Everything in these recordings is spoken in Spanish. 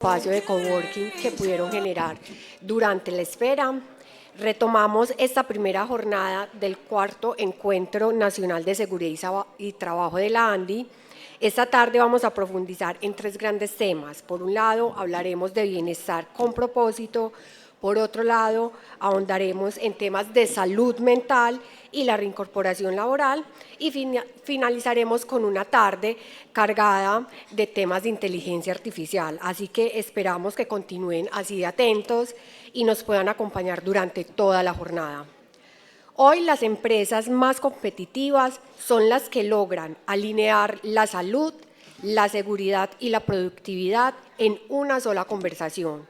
espacio de coworking que pudieron generar durante la espera. Retomamos esta primera jornada del cuarto Encuentro Nacional de Seguridad y Trabajo de la ANDI. Esta tarde vamos a profundizar en tres grandes temas. Por un lado, hablaremos de bienestar con propósito. Por otro lado, ahondaremos en temas de salud mental y la reincorporación laboral y finalizaremos con una tarde cargada de temas de inteligencia artificial. Así que esperamos que continúen así de atentos y nos puedan acompañar durante toda la jornada. Hoy las empresas más competitivas son las que logran alinear la salud, la seguridad y la productividad en una sola conversación,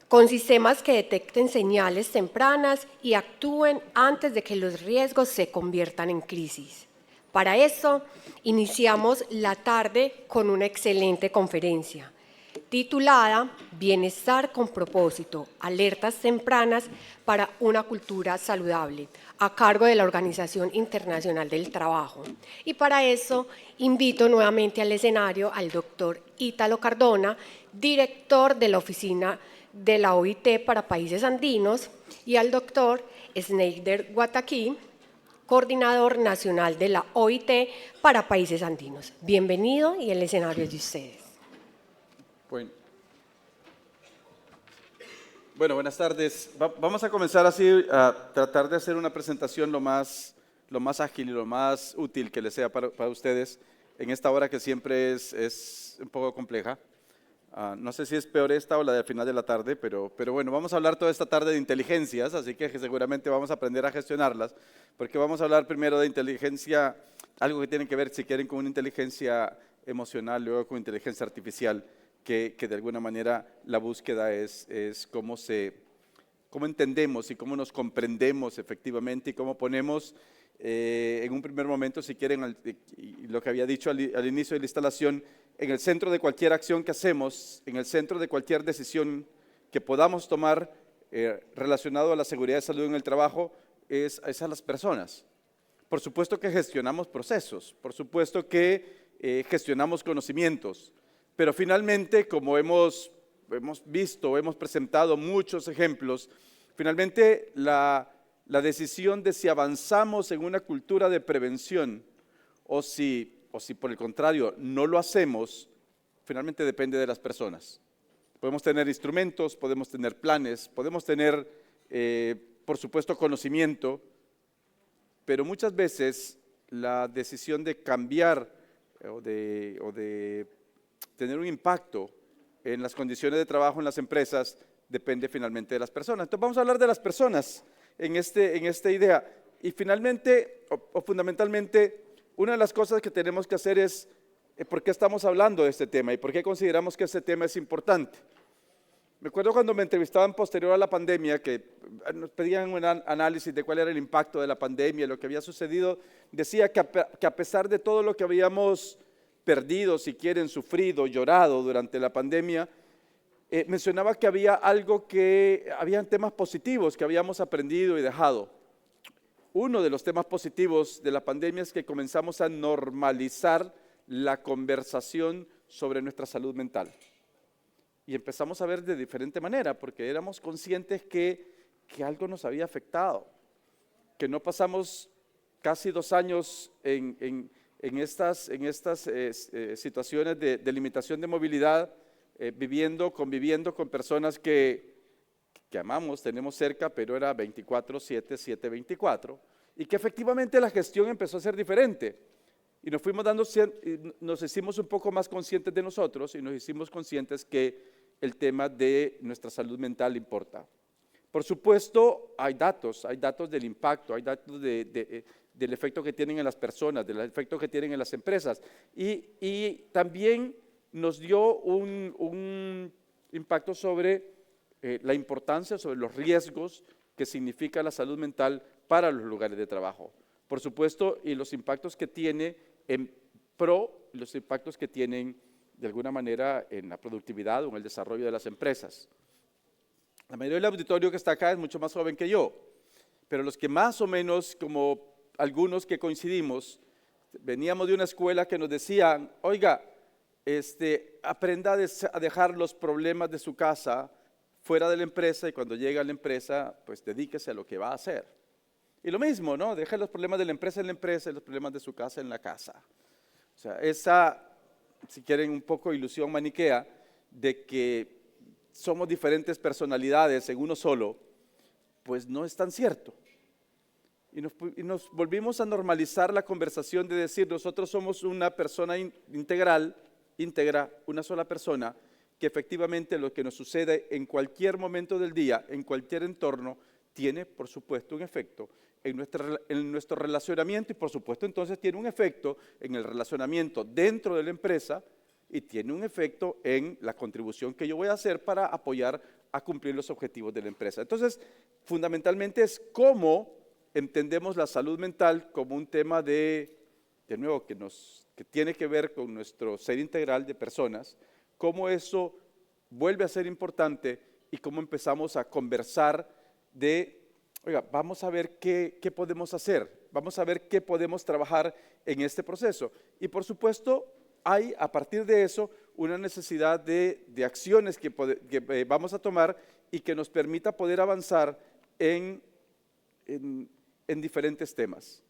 con sistemas que detecten señales tempranas y actúen antes de que los riesgos se conviertan en crisis. Para eso, iniciamos la tarde con una excelente conferencia titulada Bienestar con propósito, alertas tempranas para una cultura saludable, a cargo de la Organización Internacional del Trabajo. Y para eso invito nuevamente al escenario al doctor Ítalo Cardona, director de la Oficina de la OIT para Países Andinos, y al doctor Schneider Guataquí, coordinador nacional de la OIT para Países Andinos. Bienvenido y el escenario es de ustedes. Bueno, buenas tardes. Vamos a comenzar así a tratar de hacer una presentación lo más ágil y lo más útil que les sea para ustedes en esta hora que siempre es un poco compleja. No sé si es peor esta o la del final de la tarde, pero bueno, vamos a hablar toda esta tarde de inteligencias, así que seguramente vamos a aprender a gestionarlas, porque vamos a hablar primero de inteligencia, algo que tiene que ver, si quieren, con una inteligencia emocional, luego con inteligencia artificial, que de alguna manera la búsqueda es cómo entendemos y cómo nos comprendemos efectivamente y cómo ponemos en un primer momento, si quieren, y lo que había dicho al inicio de la instalación, en el centro de cualquier acción que hacemos, en el centro de cualquier decisión que podamos tomar relacionado a la seguridad y salud en el trabajo, es a las personas. Por supuesto que gestionamos procesos, por supuesto que gestionamos conocimientos, pero finalmente, como hemos visto, hemos presentado muchos ejemplos, finalmente la decisión de si avanzamos en una cultura de prevención o si por el contrario no lo hacemos, finalmente depende de las personas. Podemos tener instrumentos, podemos tener planes, podemos tener, por supuesto, conocimiento, pero muchas veces la decisión de cambiar o de tener un impacto en las condiciones de trabajo en las empresas depende finalmente de las personas. Entonces vamos a hablar de las personas en esta idea. Y finalmente, o fundamentalmente, una de las cosas que tenemos que hacer es por qué estamos hablando de este tema y por qué consideramos que este tema es importante. Me acuerdo cuando me entrevistaban posterior a la pandemia, que nos pedían un análisis de cuál era el impacto de la pandemia, lo que había sucedido, decía que a pesar de todo lo que habíamos perdido, si quieren, sufrido, llorado durante la pandemia, mencionaba que habían temas positivos que habíamos aprendido y dejado. Uno de los temas positivos de la pandemia es que comenzamos a normalizar la conversación sobre nuestra salud mental. Y empezamos a ver de diferente manera, porque éramos conscientes que algo nos había afectado, que no pasamos casi 2 años en estas situaciones de limitación de movilidad, conviviendo con personas que amamos, tenemos cerca, pero era 24/7, 7/24, y que efectivamente la gestión empezó a ser diferente. Y nos hicimos un poco más conscientes de nosotros y nos hicimos conscientes que el tema de nuestra salud mental importa. Por supuesto, hay datos del impacto, hay datos del efecto que tienen en las personas, del efecto que tienen en las empresas. Y también nos dio un impacto sobre la importancia, sobre los riesgos que significa la salud mental para los lugares de trabajo. Por supuesto, y los impactos que tiene los impactos que tienen de alguna manera en la productividad o en el desarrollo de las empresas. La mayoría del auditorio que está acá es mucho más joven que yo, pero los que más o menos, como algunos que coincidimos, veníamos de una escuela que nos decían, oiga, aprenda a dejar los problemas de su casa fuera de la empresa y cuando llega a la empresa, pues dedíquese a lo que va a hacer. Y lo mismo, ¿no? Deje los problemas de la empresa en la empresa y los problemas de su casa en la casa. O sea, esa, si quieren, un poco ilusión maniquea de que somos diferentes personalidades en uno solo, pues no es tan cierto. Y nos volvimos a normalizar la conversación de decir, nosotros somos una persona íntegra, una sola persona, que efectivamente lo que nos sucede en cualquier momento del día, en cualquier entorno, tiene, por supuesto, un efecto en nuestro relacionamiento y, por supuesto, entonces tiene un efecto en el relacionamiento dentro de la empresa y tiene un efecto en la contribución que yo voy a hacer para apoyar a cumplir los objetivos de la empresa. Entonces, fundamentalmente es cómo entendemos la salud mental como un tema de nuevo, que tiene que ver con nuestro ser integral de personas, cómo eso vuelve a ser importante y cómo empezamos a conversar oiga, vamos a ver qué podemos hacer, vamos a ver qué podemos trabajar en este proceso. Y por supuesto, hay a partir de eso una necesidad de acciones que vamos a tomar y que nos permita poder avanzar en diferentes temas.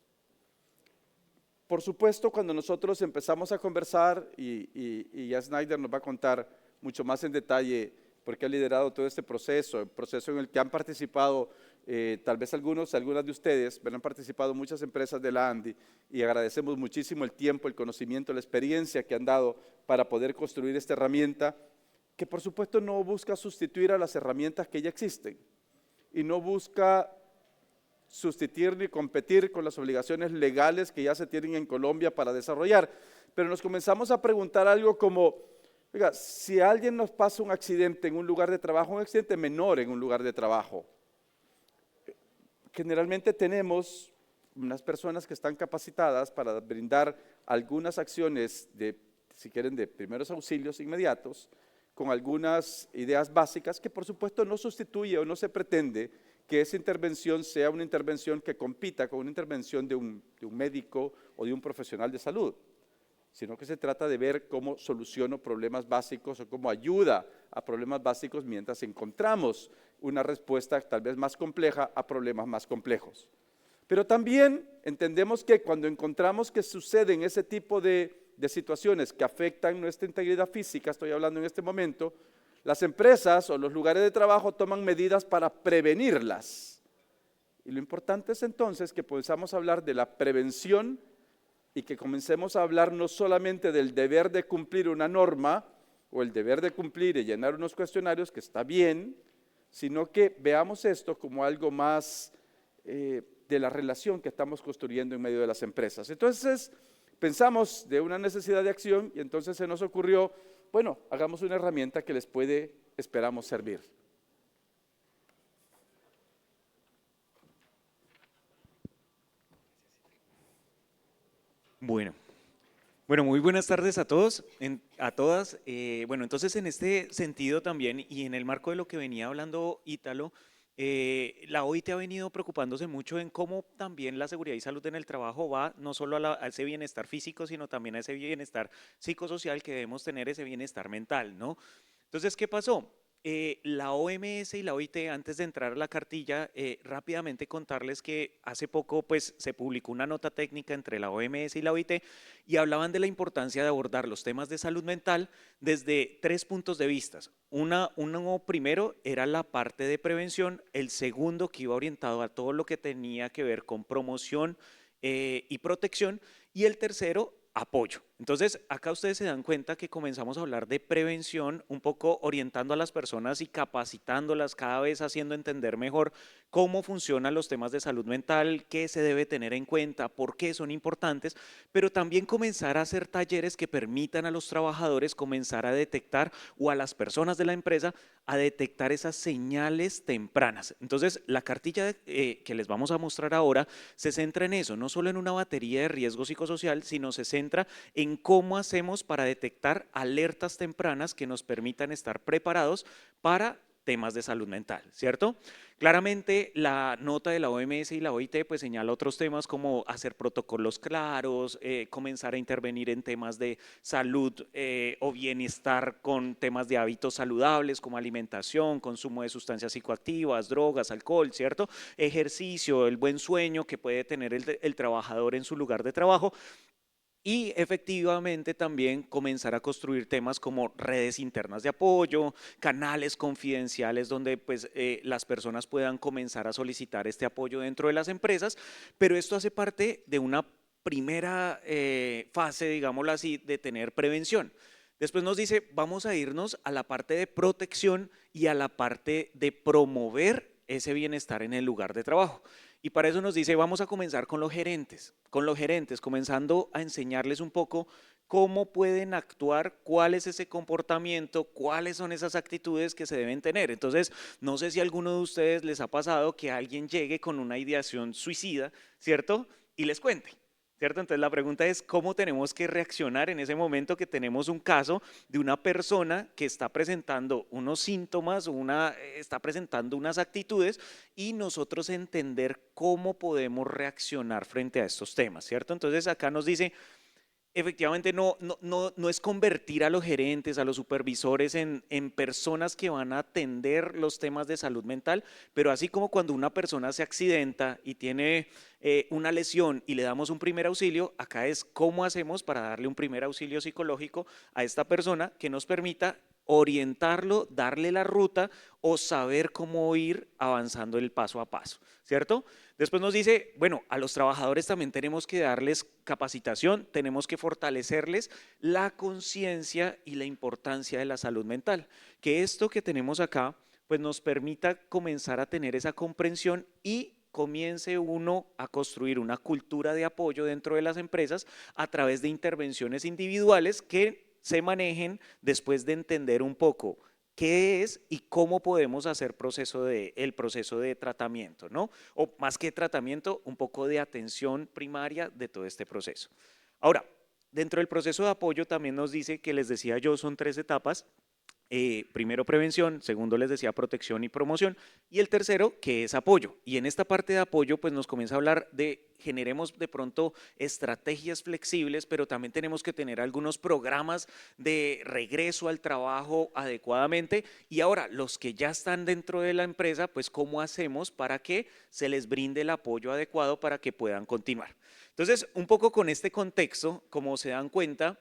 Por supuesto, cuando nosotros empezamos a conversar, y ya Snyder nos va a contar mucho más en detalle porque ha liderado todo este proceso, el proceso en el que han participado tal vez algunas de ustedes, pero han participado muchas empresas de la ANDI y agradecemos muchísimo el tiempo, el conocimiento, la experiencia que han dado para poder construir esta herramienta que por supuesto no busca sustituir a las herramientas que ya existen y no busca sustituir ni competir con las obligaciones legales que ya se tienen en Colombia para desarrollar. Pero nos comenzamos a preguntar algo como, oiga, si a alguien nos pasa un accidente en un lugar de trabajo, un accidente menor en un lugar de trabajo, generalmente tenemos unas personas que están capacitadas para brindar algunas acciones si quieren, de primeros auxilios inmediatos, con algunas ideas básicas que por supuesto no sustituye o no se pretende que esa intervención sea una intervención que compita con una intervención de un médico o de un profesional de salud, sino que se trata de ver cómo soluciono problemas básicos o cómo ayuda a problemas básicos mientras encontramos una respuesta tal vez más compleja a problemas más complejos. Pero también entendemos que cuando encontramos que suceden ese tipo de situaciones que afectan nuestra integridad física, estoy hablando en este momento, las empresas o los lugares de trabajo toman medidas para prevenirlas. Y lo importante es entonces que comenzamos a hablar de la prevención y que comencemos a hablar no solamente del deber de cumplir una norma o el deber de cumplir y llenar unos cuestionarios, que está bien, sino que veamos esto como algo más de la relación que estamos construyendo en medio de las empresas. Entonces, pensamos de una necesidad de acción y entonces se nos ocurrió, bueno, hagamos una herramienta que les puede, esperamos, servir. Bueno, muy buenas tardes a todos, a todas. Bueno, entonces en este sentido también y en el marco de lo que venía hablando Ítalo, la OIT ha venido preocupándose mucho en cómo también la seguridad y salud en el trabajo va no solo a ese bienestar físico, sino también a ese bienestar psicosocial que debemos tener, ese bienestar mental, ¿no? Entonces, ¿qué pasó? La OMS y la OIT, antes de entrar a la cartilla, rápidamente contarles que hace poco pues, se publicó una nota técnica entre la OMS y la OIT y hablaban de la importancia de abordar los temas de salud mental desde 3 puntos de vista. Uno primero era la parte de prevención, el segundo que iba orientado a todo lo que tenía que ver con promoción y protección, y el tercero, apoyo. Entonces, acá ustedes se dan cuenta que comenzamos a hablar de prevención, un poco orientando a las personas y capacitándolas, cada vez haciendo entender mejor cómo funcionan los temas de salud mental, qué se debe tener en cuenta, por qué son importantes, pero también comenzar a hacer talleres que permitan a los trabajadores comenzar a detectar o a las personas de la empresa a detectar esas señales tempranas. Entonces, la cartilla que les vamos a mostrar ahora se centra en eso, no solo en una batería de riesgo psicosocial, sino se centra en cómo hacemos para detectar alertas tempranas que nos permitan estar preparados para temas de salud mental, ¿cierto? Claramente la nota de la OMS y la OIT pues señala otros temas como hacer protocolos claros, comenzar a intervenir en temas de salud o bienestar con temas de hábitos saludables como alimentación, consumo de sustancias psicoactivas, drogas, alcohol, ¿cierto? Ejercicio, el buen sueño que puede tener el trabajador en su lugar de trabajo. Y efectivamente también comenzar a construir temas como redes internas de apoyo, canales confidenciales donde pues, las personas puedan comenzar a solicitar este apoyo dentro de las empresas, pero esto hace parte de una primera fase, digámoslo así, de tener prevención. Después nos dice, vamos a irnos a la parte de protección y a la parte de promover ese bienestar en el lugar de trabajo. Y para eso nos dice, vamos a comenzar con los gerentes, comenzando a enseñarles un poco cómo pueden actuar, cuál es ese comportamiento, cuáles son esas actitudes que se deben tener. Entonces, no sé si a alguno de ustedes les ha pasado que alguien llegue con una ideación suicida, ¿cierto? Y les cuente. ¿Cierto? Entonces la pregunta es cómo tenemos que reaccionar en ese momento que tenemos un caso de una persona que está presentando unos síntomas o está presentando unas actitudes y nosotros entender cómo podemos reaccionar frente a estos temas, ¿cierto? Entonces acá nos dice, efectivamente no es convertir a los gerentes, a los supervisores en personas que van a atender los temas de salud mental, pero así como cuando una persona se accidenta y tiene una lesión y le damos un primer auxilio, acá es cómo hacemos para darle un primer auxilio psicológico a esta persona que nos permita orientarlo, darle la ruta o saber cómo ir avanzando el paso a paso, ¿cierto? Después nos dice, bueno, a los trabajadores también tenemos que darles capacitación, tenemos que fortalecerles la conciencia y la importancia de la salud mental. Que esto que tenemos acá, pues nos permita comenzar a tener esa comprensión y comience uno a construir una cultura de apoyo dentro de las empresas a través de intervenciones individuales que se manejen después de entender un poco qué es y cómo podemos hacer el proceso de tratamiento, ¿no? O más que tratamiento, un poco de atención primaria de todo este proceso. Ahora, dentro del proceso de apoyo también nos dice que les decía yo, son 3 etapas. Primero prevención, segundo les decía protección y promoción, y el tercero que es apoyo. Y en esta parte de apoyo pues nos comienza a hablar de generemos de pronto estrategias flexibles, pero también tenemos que tener algunos programas de regreso al trabajo adecuadamente. Y ahora los que ya están dentro de la empresa, pues cómo hacemos para que se les brinde el apoyo adecuado para que puedan continuar. Entonces, un poco con este contexto, como se dan cuenta,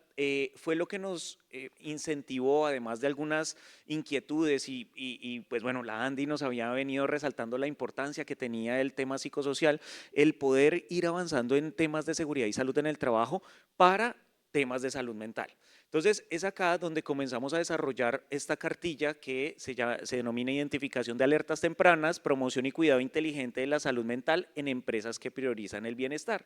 fue lo que nos incentivó, además de algunas inquietudes y pues bueno, la Andy nos había venido resaltando la importancia que tenía el tema psicosocial, el poder ir avanzando en temas de seguridad y salud en el trabajo para temas de salud mental. Entonces, es acá donde comenzamos a desarrollar esta cartilla que se denomina Identificación de Alertas Tempranas, Promoción y Cuidado Inteligente de la Salud Mental en Empresas que Priorizan el Bienestar.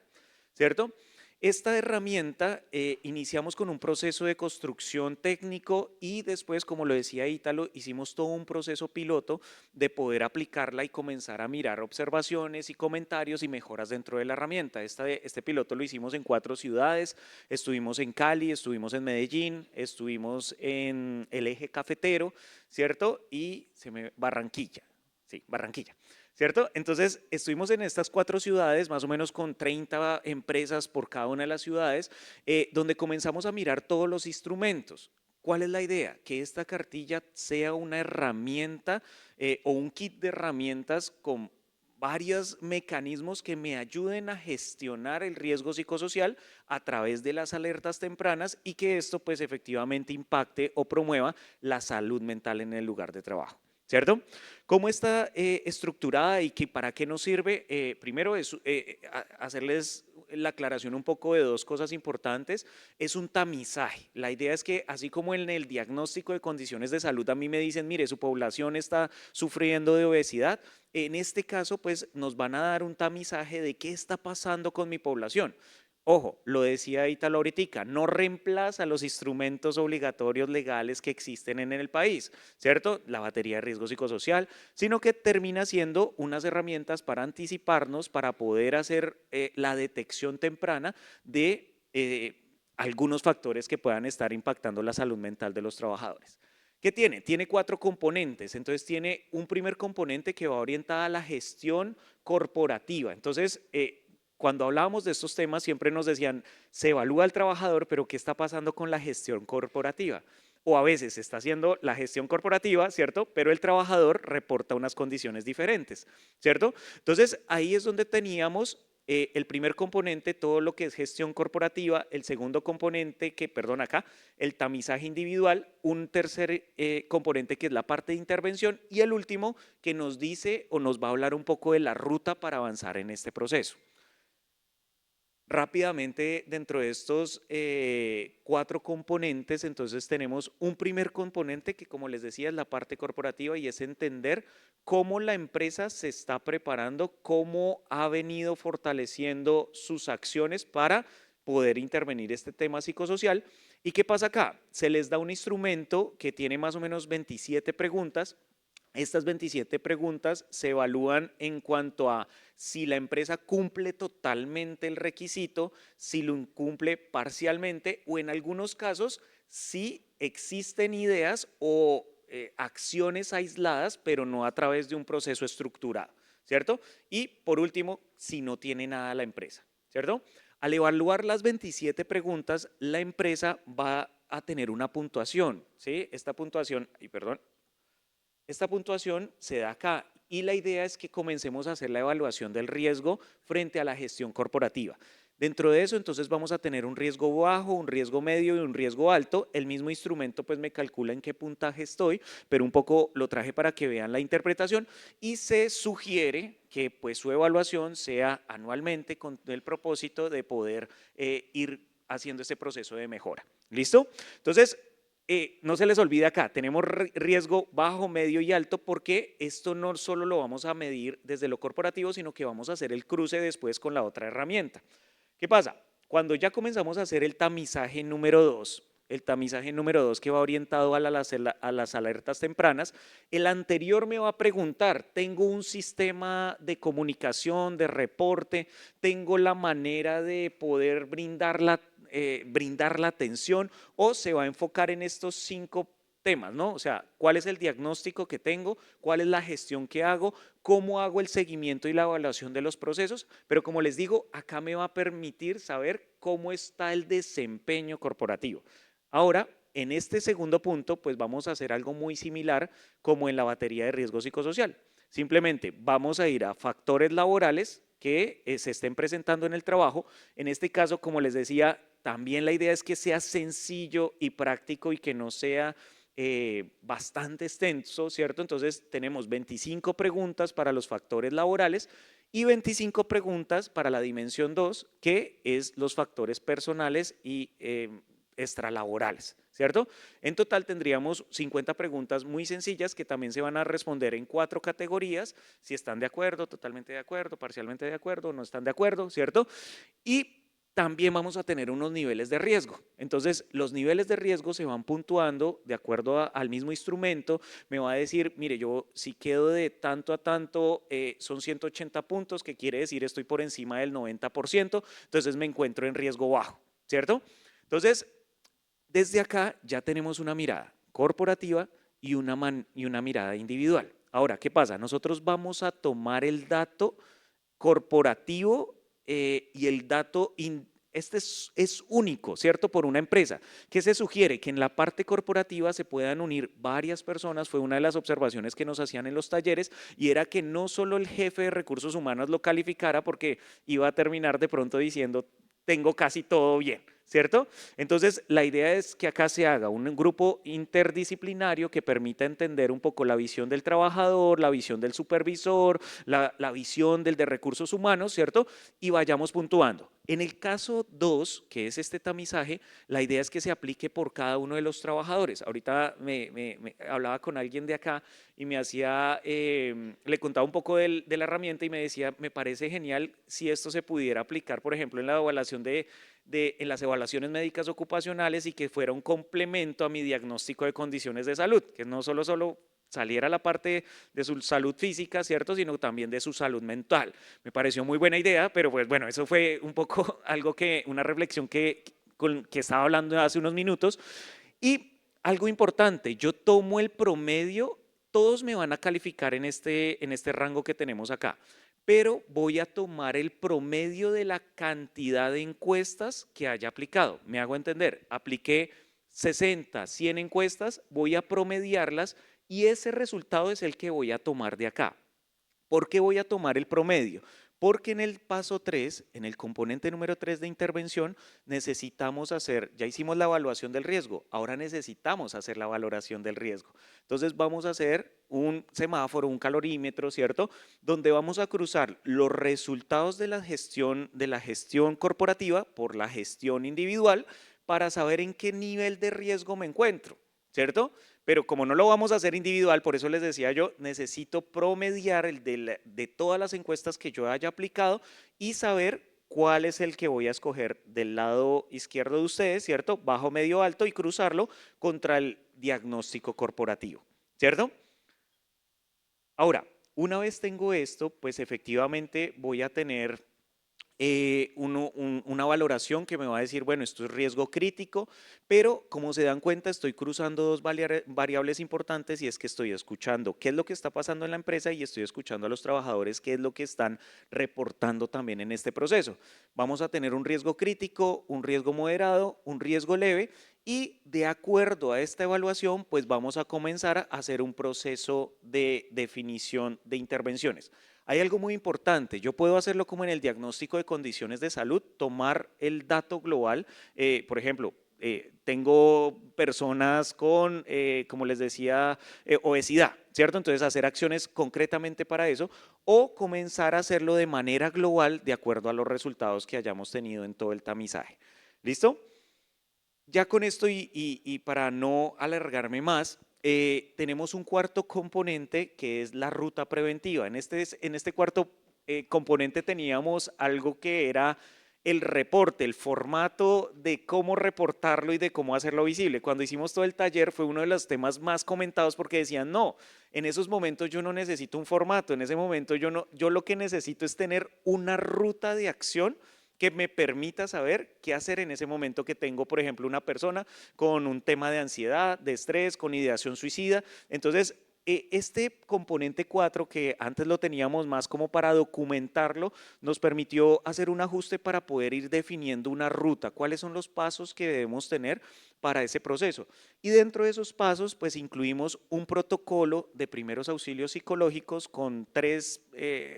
¿Cierto? Esta herramienta iniciamos con un proceso de construcción técnico y después, como lo decía Ítalo, hicimos todo un proceso piloto de poder aplicarla y comenzar a mirar observaciones y comentarios y mejoras dentro de la herramienta. Este piloto lo hicimos en 4 ciudades, estuvimos en Cali, estuvimos en Medellín, estuvimos en el eje cafetero, ¿cierto? Y Barranquilla, sí, Barranquilla. ¿Cierto? Entonces, estuvimos en estas 4 ciudades, más o menos con 30 empresas por cada una de las ciudades, donde comenzamos a mirar todos los instrumentos. ¿Cuál es la idea? Que esta cartilla sea una herramienta o un kit de herramientas con varios mecanismos que me ayuden a gestionar el riesgo psicosocial a través de las alertas tempranas y que esto pues efectivamente impacte o promueva la salud mental en el lugar de trabajo. ¿Cierto? ¿Cómo está estructurada y para qué nos sirve? Primero es hacerles la aclaración un poco de 2 cosas importantes. Es un tamizaje. La idea es que así como en el diagnóstico de condiciones de salud a mí me dicen, mire, su población está sufriendo de obesidad, en este caso pues nos van a dar un tamizaje de qué está pasando con mi población. Ojo, lo decía Ítalo ahorita, no reemplaza los instrumentos obligatorios legales que existen en el país, ¿cierto? La batería de riesgo psicosocial, sino que termina siendo unas herramientas para anticiparnos, para poder hacer la detección temprana de algunos factores que puedan estar impactando la salud mental de los trabajadores. ¿Qué tiene? Tiene 4 componentes. Entonces tiene un primer componente que va orientada a la gestión corporativa. Entonces, cuando hablábamos de estos temas siempre nos decían, se evalúa al trabajador, pero ¿qué está pasando con la gestión corporativa? O a veces se está haciendo la gestión corporativa, ¿cierto? Pero el trabajador reporta unas condiciones diferentes, ¿cierto? Entonces, ahí es donde teníamos el primer componente, todo lo que es gestión corporativa, el segundo componente, perdón, acá, el tamizaje individual, un tercer componente que es la parte de intervención y el último que nos dice o nos va a hablar un poco de la ruta para avanzar en este proceso. Rápidamente, dentro de estos 4 componentes, entonces tenemos un primer componente que, como les decía, es la parte corporativa y es entender cómo la empresa se está preparando, cómo ha venido fortaleciendo sus acciones para poder intervenir este tema psicosocial. ¿Y qué pasa acá? Se les da un instrumento que tiene más o menos 27 preguntas. Estas 27 preguntas se evalúan en cuanto a si la empresa cumple totalmente el requisito, si lo incumple parcialmente o en algunos casos si existen ideas o acciones aisladas, pero no a través de un proceso estructurado, ¿cierto? Y por último, si no tiene nada la empresa, ¿cierto? Al evaluar las 27 preguntas, la empresa va a tener una puntuación, ¿sí? Esta puntuación se da acá y la idea es que comencemos a hacer la evaluación del riesgo frente a la gestión corporativa. Dentro de eso, entonces vamos a tener un riesgo bajo, un riesgo medio y un riesgo alto. El mismo instrumento pues me calcula en qué puntaje estoy, pero un poco lo traje para que vean la interpretación y se sugiere que pues su evaluación sea anualmente con el propósito de poder ir haciendo ese proceso de mejora. ¿Listo? Entonces, no se les olvide acá, tenemos riesgo bajo, medio y alto porque esto no solo lo vamos a medir desde lo corporativo, sino que vamos a hacer el cruce después con la otra herramienta. ¿Qué pasa? Cuando ya comenzamos a hacer el tamizaje número 2, que va orientado a las alertas tempranas, el anterior me va a preguntar, ¿tengo un sistema de comunicación, de reporte? ¿Tengo la manera de poder brindar la atención? ¿O se va a enfocar en estos 5 temas, ¿no? O sea, ¿cuál es el diagnóstico que tengo? ¿Cuál es la gestión que hago? ¿Cómo hago el seguimiento y la evaluación de los procesos? Pero como les digo, acá me va a permitir saber cómo está el desempeño corporativo. Ahora, en este segundo punto, pues vamos a hacer algo muy similar como en la batería de riesgo psicosocial. Simplemente vamos a ir a factores laborales que se estén presentando en el trabajo. En este caso, como les decía, también la idea es que sea sencillo y práctico y que no sea bastante extenso, ¿cierto? Entonces tenemos 25 preguntas para los factores laborales y 25 preguntas para la dimensión 2, que es los factores personales y extralaborales, ¿cierto? En total tendríamos 50 preguntas muy sencillas que también se van a responder en 4 categorías, si están de acuerdo, totalmente de acuerdo, parcialmente de acuerdo, no están de acuerdo, ¿cierto? Y también vamos a tener unos niveles de riesgo. Entonces, los niveles de riesgo se van puntuando de acuerdo al mismo instrumento. Me va a decir, mire, yo si quedo de tanto a tanto, son 180 puntos, que quiere decir estoy por encima del 90%, entonces me encuentro en riesgo bajo, ¿cierto? Entonces, desde acá ya tenemos una mirada corporativa y una mirada individual. Ahora, ¿qué pasa? Nosotros vamos a tomar el dato corporativo y el dato este es único, ¿cierto? Por una empresa. ¿Qué se sugiere? Que en la parte corporativa se puedan unir varias personas. Fue una de las observaciones que nos hacían en los talleres y era que no solo el jefe de recursos humanos lo calificara porque iba a terminar de pronto diciendo tengo casi todo bien, ¿cierto? Entonces, la idea es que acá se haga un grupo interdisciplinario que permita entender un poco la visión del trabajador, la visión del supervisor, la visión del de recursos humanos, ¿cierto? Y vayamos puntuando. En el caso 2, que es este tamizaje, la idea es que se aplique por cada uno de los trabajadores. Ahorita me hablaba con alguien de acá y me hacía, le contaba un poco de la herramienta y me decía, me parece genial si esto se pudiera aplicar, por ejemplo, en la evaluación en las evaluaciones médicas ocupacionales y que fuera un complemento a mi diagnóstico de condiciones de salud, que no solo saliera la parte de su salud física, ¿cierto? Sino también de su salud mental. Me pareció muy buena idea, pero pues bueno, eso fue un poco una reflexión que estaba hablando hace unos minutos. Y algo importante, yo tomo el promedio, todos me van a calificar en este rango que tenemos acá, pero voy a tomar el promedio de la cantidad de encuestas que haya aplicado. Me hago entender, apliqué 60, 100 encuestas, voy a promediarlas y ese resultado es el que voy a tomar de acá. ¿Por qué voy a tomar el promedio? Porque en el paso 3, en el componente número 3 de intervención, necesitamos hacer, ya hicimos la evaluación del riesgo, ahora necesitamos hacer la valoración del riesgo. Entonces vamos a hacer un semáforo, un calorímetro, ¿cierto? Donde vamos a cruzar los resultados de la gestión corporativa por la gestión individual para saber en qué nivel de riesgo me encuentro, ¿cierto? Pero como no lo vamos a hacer individual, por eso les decía yo, necesito promediar el de todas las encuestas que yo haya aplicado y saber cuál es el que voy a escoger del lado izquierdo de ustedes, ¿cierto? Bajo, medio, alto y cruzarlo contra el diagnóstico corporativo, ¿cierto? Ahora, una vez tengo esto, pues efectivamente voy a tener una valoración que me va a decir, bueno, esto es riesgo crítico, pero como se dan cuenta, estoy cruzando dos variables importantes y es que estoy escuchando qué es lo que está pasando en la empresa y estoy escuchando a los trabajadores qué es lo que están reportando también en este proceso. Vamos a tener un riesgo crítico, un riesgo moderado, un riesgo leve y de acuerdo a esta evaluación, pues vamos a comenzar a hacer un proceso de definición de intervenciones. Hay algo muy importante, yo puedo hacerlo como en el diagnóstico de condiciones de salud, tomar el dato global, por ejemplo, tengo personas con, como les decía, obesidad, ¿cierto? Entonces hacer acciones concretamente para eso o comenzar a hacerlo de manera global de acuerdo a los resultados que hayamos tenido en todo el tamizaje. ¿Listo? Ya con esto y para no alargarme más, tenemos un cuarto componente que es la ruta preventiva. En este cuarto componente teníamos algo que era el reporte, el formato de cómo reportarlo y de cómo hacerlo visible. Cuando hicimos todo el taller fue uno de los temas más comentados porque decían, no, en esos momentos yo no necesito un formato, en ese momento yo lo que necesito es tener una ruta de acción que me permita saber qué hacer en ese momento que tengo, por ejemplo, una persona con un tema de ansiedad, de estrés, con ideación suicida. Entonces, este componente 4, que antes lo teníamos más como para documentarlo, nos permitió hacer un ajuste para poder ir definiendo una ruta, cuáles son los pasos que debemos tener para ese proceso. Y dentro de esos pasos, pues incluimos un protocolo de primeros auxilios psicológicos con 3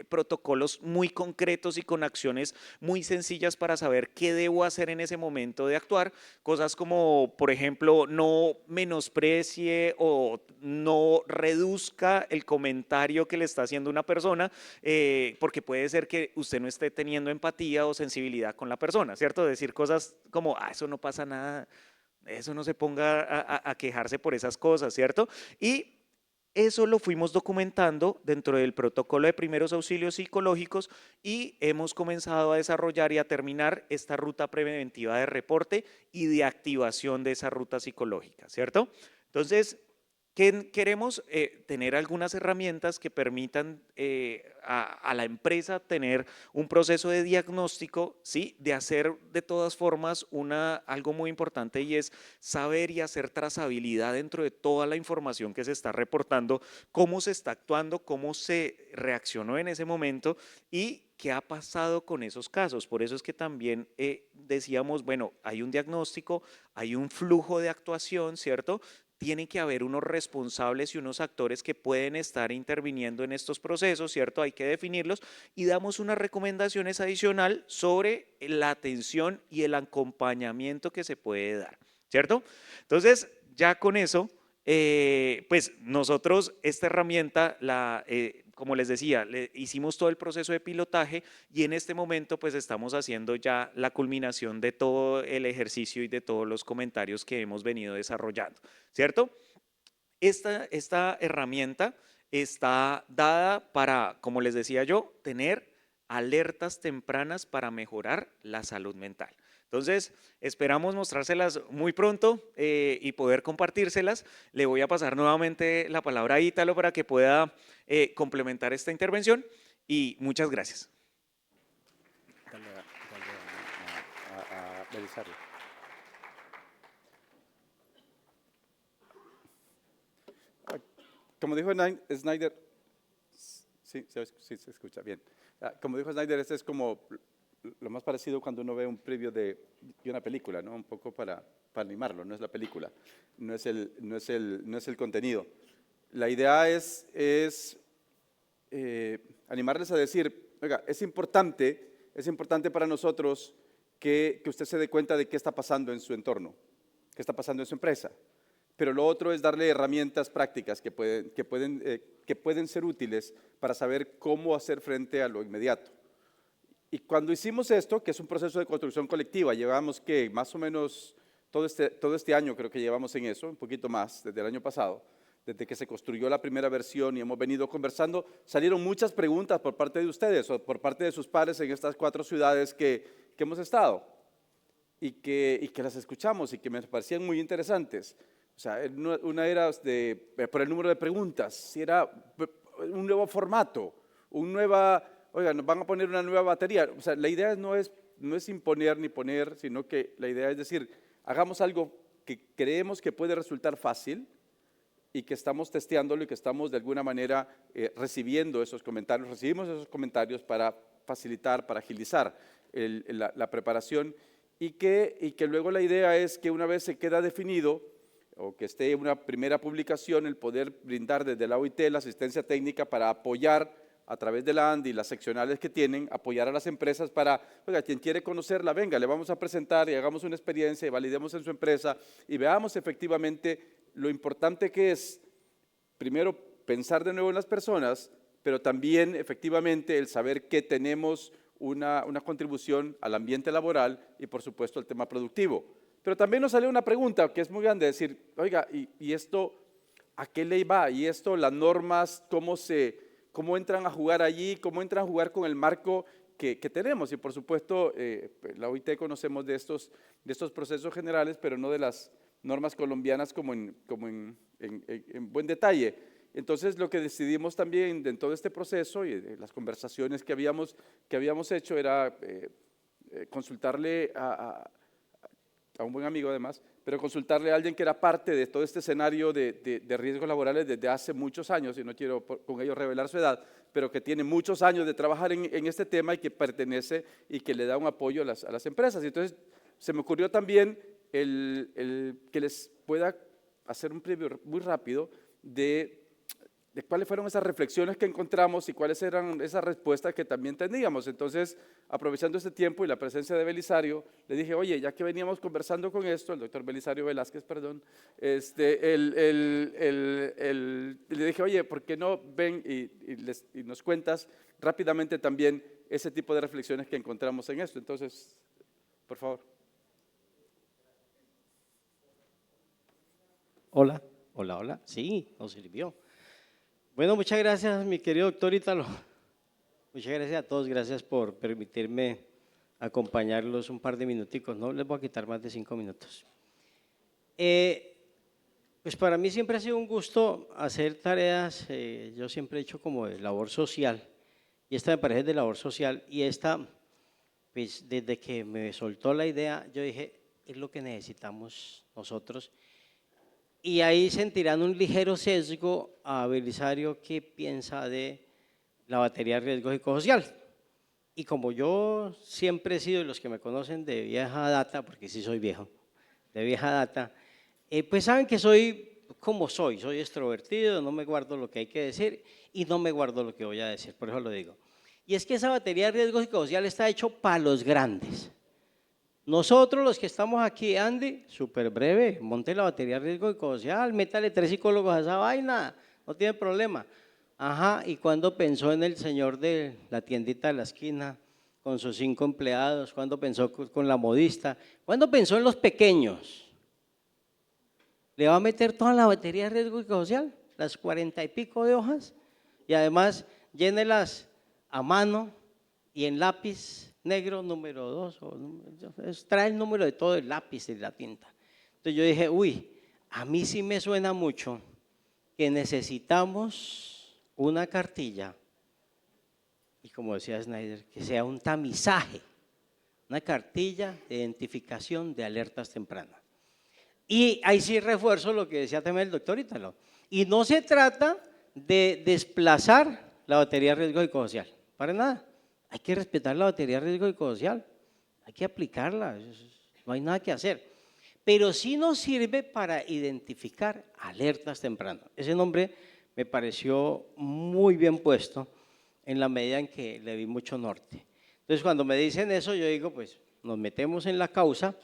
protocolos muy concretos y con acciones muy sencillas para saber qué debo hacer en ese momento de actuar. Cosas como, por ejemplo, no menosprecie o no reduzca el comentario que le está haciendo una persona, porque puede ser que usted no esté teniendo empatía o sensibilidad con la persona, ¿cierto? Decir cosas como, eso no pasa nada, eso no se ponga a quejarse por esas cosas, ¿cierto? Y eso lo fuimos documentando dentro del protocolo de primeros auxilios psicológicos y hemos comenzado a desarrollar y a terminar esta ruta preventiva de reporte y de activación de esa ruta psicológica, ¿cierto? Entonces, queremos tener algunas herramientas que permitan a la empresa tener un proceso de diagnóstico, ¿sí? De hacer de todas formas algo muy importante y es saber y hacer trazabilidad dentro de toda la información que se está reportando, cómo se está actuando, cómo se reaccionó en ese momento y qué ha pasado con esos casos. Por eso es que también decíamos, bueno, hay un diagnóstico, hay un flujo de actuación, ¿cierto? Tiene que haber unos responsables y unos actores que pueden estar interviniendo en estos procesos, ¿cierto? Hay que definirlos y damos unas recomendaciones adicional sobre la atención y el acompañamiento que se puede dar, ¿cierto? Entonces, ya con eso, pues nosotros esta herramienta como les decía, hicimos todo el proceso de pilotaje y en este momento pues estamos haciendo ya la culminación de todo el ejercicio y de todos los comentarios que hemos venido desarrollando, ¿cierto? Esta herramienta está dada para, como les decía yo, tener alertas tempranas para mejorar la salud mental. Entonces, esperamos mostrárselas muy pronto y poder compartírselas. Le voy a pasar nuevamente la palabra a Ítalo para que pueda complementar esta intervención y muchas gracias. Dale a Belisario. como dijo Snyder, sí, se escucha bien. Como dijo Snyder, este es como lo más parecido cuando uno ve un preview de una película, ¿no? Un poco para animarlo, no es la película, no es el contenido. La idea es animarles a decir, oiga, es importante para nosotros que usted se dé cuenta de qué está pasando en su entorno, qué está pasando en su empresa. Pero lo otro es darle herramientas prácticas que pueden ser útiles para saber cómo hacer frente a lo inmediato. Y cuando hicimos esto, que es un proceso de construcción colectiva, llevamos que más o menos todo este año creo que llevamos en eso, un poquito más, desde el año pasado, desde que se construyó la primera versión y hemos venido conversando, salieron muchas preguntas por parte de ustedes o por parte de sus pares en estas 4 ciudades que hemos estado y que las escuchamos y que me parecían muy interesantes. O sea, una era por el número de preguntas, si era un nuevo formato, oiga, nos van a poner una nueva batería. O sea, la idea no es imponer ni poner, sino que la idea es decir, hagamos algo que creemos que puede resultar fácil y que estamos testeándolo y que estamos de alguna manera recibiendo esos comentarios, recibimos esos comentarios para facilitar, para agilizar la preparación y que luego la idea es que una vez se queda definido, o que esté una primera publicación, el poder brindar desde la OIT la asistencia técnica para apoyar a través de la ANDI, las seccionales que tienen, apoyar a las empresas para, oiga, quien quiere conocerla, venga, le vamos a presentar y hagamos una experiencia y validemos en su empresa y veamos efectivamente lo importante que es, primero, pensar de nuevo en las personas, pero también efectivamente el saber que tenemos una contribución al ambiente laboral y por supuesto al tema productivo. Pero también nos salió una pregunta que es muy grande, decir, oiga, ¿y esto a qué ley va? ¿Y esto, las normas, cómo entran a jugar allí? ¿Cómo entran a jugar con el marco que tenemos? Y por supuesto, la OIT conocemos de estos procesos generales, pero no de las normas colombianas como en buen detalle. Entonces, lo que decidimos también en todo este proceso y de las conversaciones que habíamos hecho era consultarle a un buen amigo además, pero consultarle a alguien que era parte de todo este escenario de riesgos laborales desde hace muchos años, y no quiero con ello revelar su edad, pero que tiene muchos años de trabajar en este tema y que pertenece y que le da un apoyo a las empresas. Y entonces se me ocurrió también el que les pueda hacer un preview muy rápido de cuáles fueron esas reflexiones que encontramos y cuáles eran esas respuestas que también teníamos. Entonces, aprovechando este tiempo y la presencia de Belisario, le dije, oye, ya que veníamos conversando con esto, el doctor Belisario Velázquez, perdón, le dije, oye, ¿por qué no ven y nos cuentas rápidamente también ese tipo de reflexiones que encontramos en esto? Entonces, por favor. Hola, hola, hola. Sí, nos sirvió. Bueno, muchas gracias, mi querido doctor Ítalo. Muchas gracias a todos, gracias por permitirme acompañarlos un par de minuticos. No les voy a quitar más de 5 minutos. Pues para mí siempre ha sido un gusto hacer tareas, yo siempre he hecho como de labor social, y esta me parece de labor social, y esta, pues desde que me soltó la idea, yo dije, es lo que necesitamos nosotros. Y ahí sentirán un ligero sesgo a Belisario que piensa de la batería de riesgo psicosocial. Y como yo siempre he sido de los que me conocen de vieja data, porque sí soy viejo, de vieja data, pues saben que soy como soy extrovertido, no me guardo lo que hay que decir y no me guardo lo que voy a decir, por eso lo digo. Y es que esa batería de riesgo psicosocial está hecho para los grandes. Nosotros los que estamos aquí, Andy, súper breve, monte la batería de riesgo psicosocial, métale 3 psicólogos a esa vaina, no tiene problema. Ajá, ¿y cuándo pensó en el señor de la tiendita de la esquina con sus 5 empleados? ¿Cuándo pensó con la modista? ¿Cuándo pensó en los pequeños? ¿Le va a meter toda la batería de riesgo psicosocial, las 40 y pico de hojas? Y además, llénelas a mano y en lápiz negro número 2, trae el número de todo el lápiz y la tinta. Entonces yo dije, uy, a mí sí me suena mucho que necesitamos una cartilla, y como decía Snyder, que sea un tamizaje, una cartilla de identificación de alertas tempranas. Y ahí sí refuerzo lo que decía también el doctor Ítalo. Y no se trata de desplazar la batería de riesgo psicosocial. Para nada. Hay que respetar la batería de riesgo psicosocial. Hay que aplicarla. No hay nada que hacer. Pero sí nos sirve para identificar alertas tempranas. Ese nombre me pareció muy bien puesto en la medida en que le vi mucho norte. Entonces, cuando me dicen eso, yo digo, pues nos metemos en la causa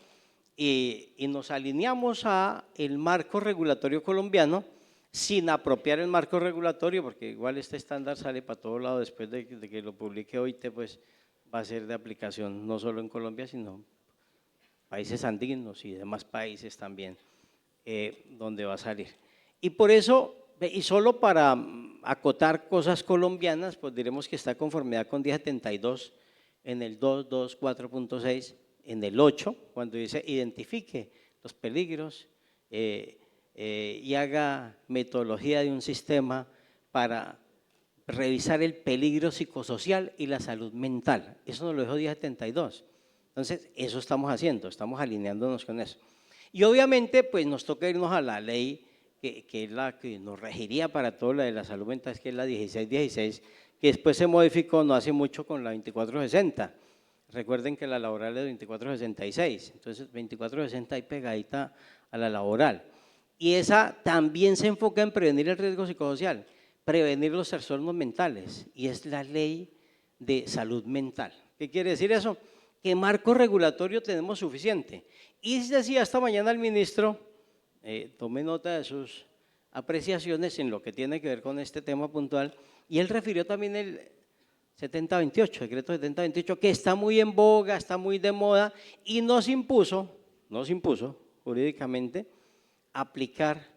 y nos alineamos a el marco regulatorio colombiano sin apropiar el marco regulatorio, porque igual este estándar sale para todo lado después de que lo publique OIT, pues va a ser de aplicación no solo en Colombia, sino países andinos y demás países también, donde va a salir. Y por eso, y solo para acotar cosas colombianas, pues diremos que está conformidad con 1072 en el 224.6, en el 8, cuando dice identifique los peligros y haga metodología de un sistema para revisar el peligro psicosocial y la salud mental. Eso nos lo dijo 1072. Entonces, eso estamos haciendo, estamos alineándonos con eso. Y obviamente, pues nos toca irnos a la ley que es la que nos regiría para todo la de la salud mental, que es la 1616, que después se modificó no hace mucho con la 2460. Recuerden que la laboral es 2466, entonces 2460 ahí pegadita a la laboral. Y esa también se enfoca en prevenir el riesgo psicosocial, prevenir los trastornos mentales, y es la ley de salud mental. ¿Qué quiere decir eso? Que marco regulatorio tenemos suficiente. Y decía esta mañana el ministro, tomé nota de sus apreciaciones en lo que tiene que ver con este tema puntual, y él refirió también el 7028, decreto 7028, que está muy en boga, está muy de moda, y nos impuso jurídicamente aplicar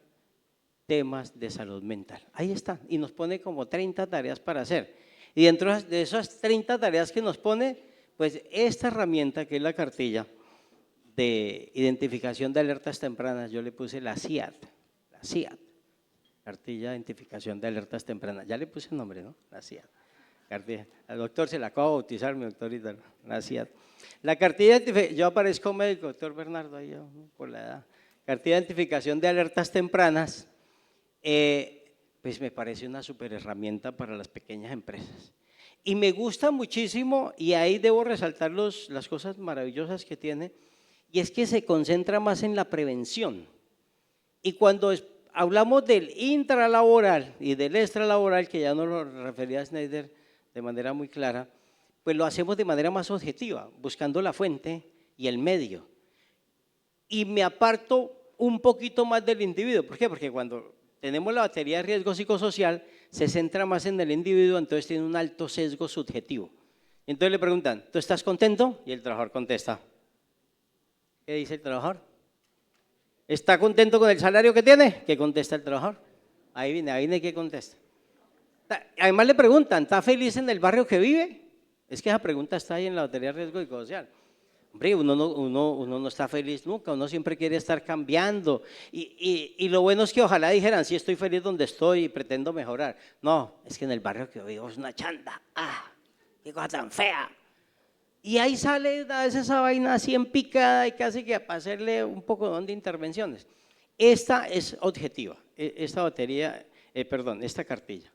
temas de salud mental. Ahí está, y nos pone como 30 tareas para hacer. Y dentro de esas 30 tareas que nos pone, pues esta herramienta que es la cartilla de identificación de alertas tempranas, yo le puse la CIAT, cartilla de identificación de alertas tempranas, ya le puse el nombre, ¿no? La CIAT. Cartilla. Al doctor se la acabo de bautizar, mi doctorita, la CIAT. La cartilla de yo aparezco médico, doctor Bernardo, ahí yo, por la edad. Cartilla de identificación de alertas tempranas, pues me parece una súper herramienta para las pequeñas empresas. Y me gusta muchísimo, y ahí debo resaltar las cosas maravillosas que tiene, y es que se concentra más en la prevención. Y cuando hablamos del intralaboral y del extralaboral, que ya nos lo refería Schneider de manera muy clara, pues lo hacemos de manera más objetiva, buscando la fuente y el medio. Y me aparto un poquito más del individuo. ¿Por qué? Porque cuando tenemos la batería de riesgo psicosocial, se centra más en el individuo, entonces tiene un alto sesgo subjetivo. Entonces le preguntan, ¿tú estás contento? Y el trabajador contesta. ¿Qué dice el trabajador? ¿Está contento con el salario que tiene? ¿Qué contesta el trabajador? Ahí viene qué contesta. Además le preguntan, ¿está feliz en el barrio que vive? Es que esa pregunta está ahí en la batería de riesgo psicosocial. Hombre, uno no está feliz nunca, uno siempre quiere estar cambiando. Y lo bueno es que ojalá dijeran, sí, estoy feliz donde estoy y pretendo mejorar. No, es que en el barrio que vivo es una chanda. ¡Ah! ¡Qué cosa tan fea! Y ahí sale a veces esa vaina así en picada y casi que para hacerle un poco de intervenciones. Esta es objetiva, esta batería, esta cartilla.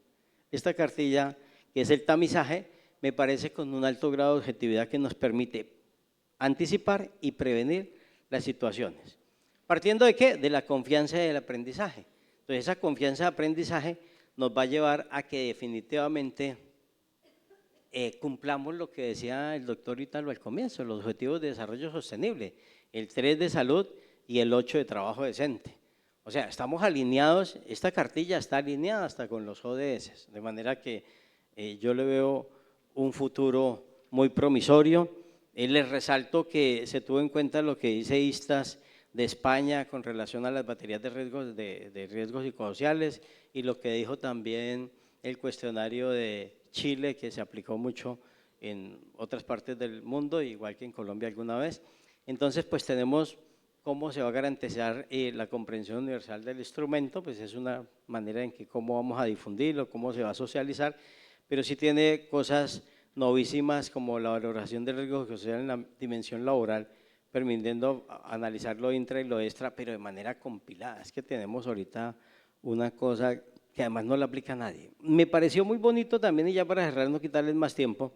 Esta cartilla, que es el tamizaje, me parece con un alto grado de objetividad que nos permite anticipar y prevenir las situaciones. ¿Partiendo de qué? De la confianza y del aprendizaje. Entonces, esa confianza de aprendizaje nos va a llevar a que definitivamente cumplamos lo que decía el doctor Ítalo al comienzo, los objetivos de desarrollo sostenible, el 3 de salud y el 8 de trabajo decente. O sea, estamos alineados, esta cartilla está alineada hasta con los ODS, de manera que yo le veo un futuro muy promisorio. Les resalto que se tuvo en cuenta lo que dice ISTAS de España con relación a las baterías de riesgos psicosociales y lo que dijo también el cuestionario de Chile, que se aplicó mucho en otras partes del mundo, igual que en Colombia alguna vez. Entonces, pues tenemos cómo se va a garantizar la comprensión universal del instrumento, pues es una manera en que cómo vamos a difundirlo, cómo se va a socializar, pero sí tiene cosas novísimas como la valoración del riesgo social en la dimensión laboral, permitiendo analizar lo intra y lo extra, pero de manera compilada. Es que tenemos ahorita una cosa que además no la aplica a nadie. Me pareció muy bonito también, y ya para cerrar, no quitarles más tiempo,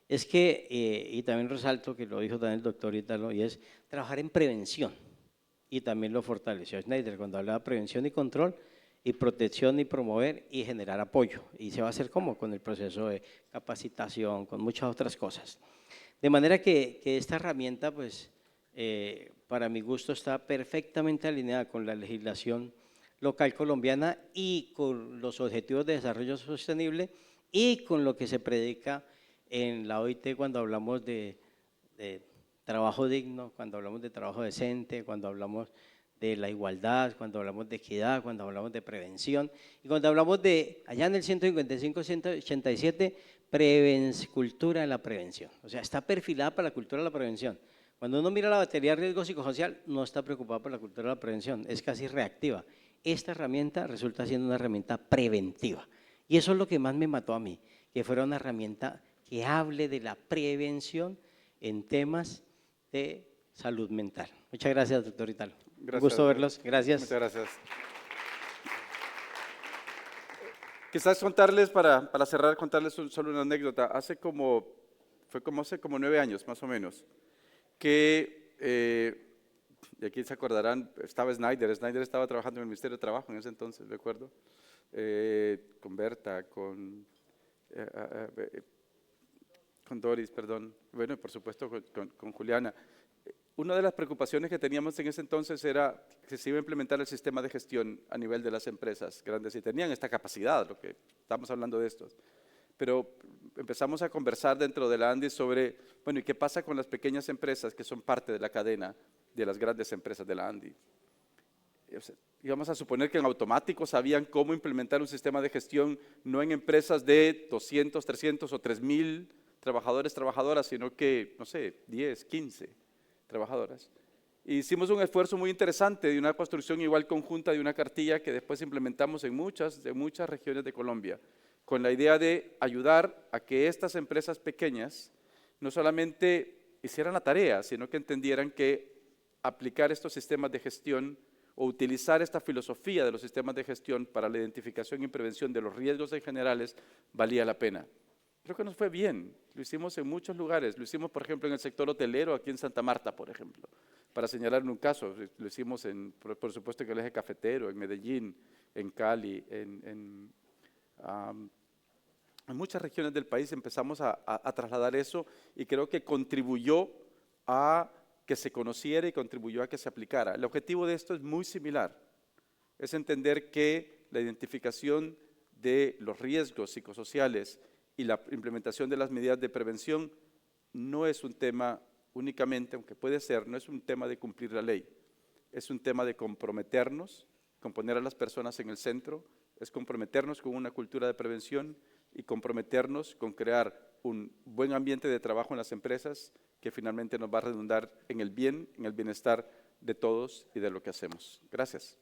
es que, y también resalto que lo dijo también el doctor Ítalo, y es trabajar en prevención, y también lo fortaleció Schneider cuando hablaba de prevención y control, y protección y promover y generar apoyo, y se va a hacer como con el proceso de capacitación, con muchas otras cosas. De manera que esta herramienta, pues, para mi gusto está perfectamente alineada con la legislación local colombiana y con los objetivos de desarrollo sostenible y con lo que se predica en la OIT cuando hablamos de trabajo digno, cuando hablamos de trabajo decente, cuando hablamos de la igualdad, cuando hablamos de equidad, cuando hablamos de prevención y cuando hablamos de, allá en el 155-187, cultura de la prevención. O sea, está perfilada para la cultura de la prevención. Cuando uno mira la batería de riesgo psicosocial, no está preocupado por la cultura de la prevención, es casi reactiva. Esta herramienta resulta siendo una herramienta preventiva. Y eso es lo que más me mató a mí, que fuera una herramienta que hable de la prevención en temas de salud mental. Muchas gracias, doctor Ítalo. Gracias. Un gusto verlos. Gracias. Muchas gracias. Quizás contarles, para cerrar, contarles solo una anécdota. Fue como hace 9 años, más o menos, que, y aquí se acordarán, estaba Schneider estaba trabajando en el Ministerio de Trabajo en ese entonces, recuerdo, con Berta, con Doris, perdón, bueno, y por supuesto con Juliana. Una de las preocupaciones que teníamos en ese entonces era que se iba a implementar el sistema de gestión a nivel de las empresas grandes y tenían esta capacidad, lo que estamos hablando de estos. Pero empezamos a conversar dentro de la ANDI sobre, bueno, ¿y qué pasa con las pequeñas empresas que son parte de la cadena de las grandes empresas de la ANDI? O sea, íbamos a suponer que en automático sabían cómo implementar un sistema de gestión, no en empresas de 200, 300 o 3.000 trabajadores, trabajadoras, sino que, no sé, 10, 15 trabajadoras. Hicimos un esfuerzo muy interesante de una construcción igual conjunta de una cartilla que después implementamos en muchas regiones de Colombia, con la idea de ayudar a que estas empresas pequeñas no solamente hicieran la tarea, sino que entendieran que aplicar estos sistemas de gestión o utilizar esta filosofía de los sistemas de gestión para la identificación y prevención de los riesgos en generales valía la pena. Creo que nos fue bien, lo hicimos en muchos lugares, lo hicimos por ejemplo en el sector hotelero aquí en Santa Marta, por ejemplo, para señalar un caso, lo hicimos por supuesto en el eje cafetero, en Medellín, en Cali, en muchas regiones del país empezamos a trasladar eso y creo que contribuyó a que se conociera y contribuyó a que se aplicara. El objetivo de esto es muy similar, es entender que la identificación de los riesgos psicosociales y la implementación de las medidas de prevención no es un tema únicamente, aunque puede ser, no es un tema de cumplir la ley, es un tema de comprometernos, con poner a las personas en el centro, es comprometernos con una cultura de prevención y comprometernos con crear un buen ambiente de trabajo en las empresas que finalmente nos va a redundar en el bien, en el bienestar de todos y de lo que hacemos. Gracias.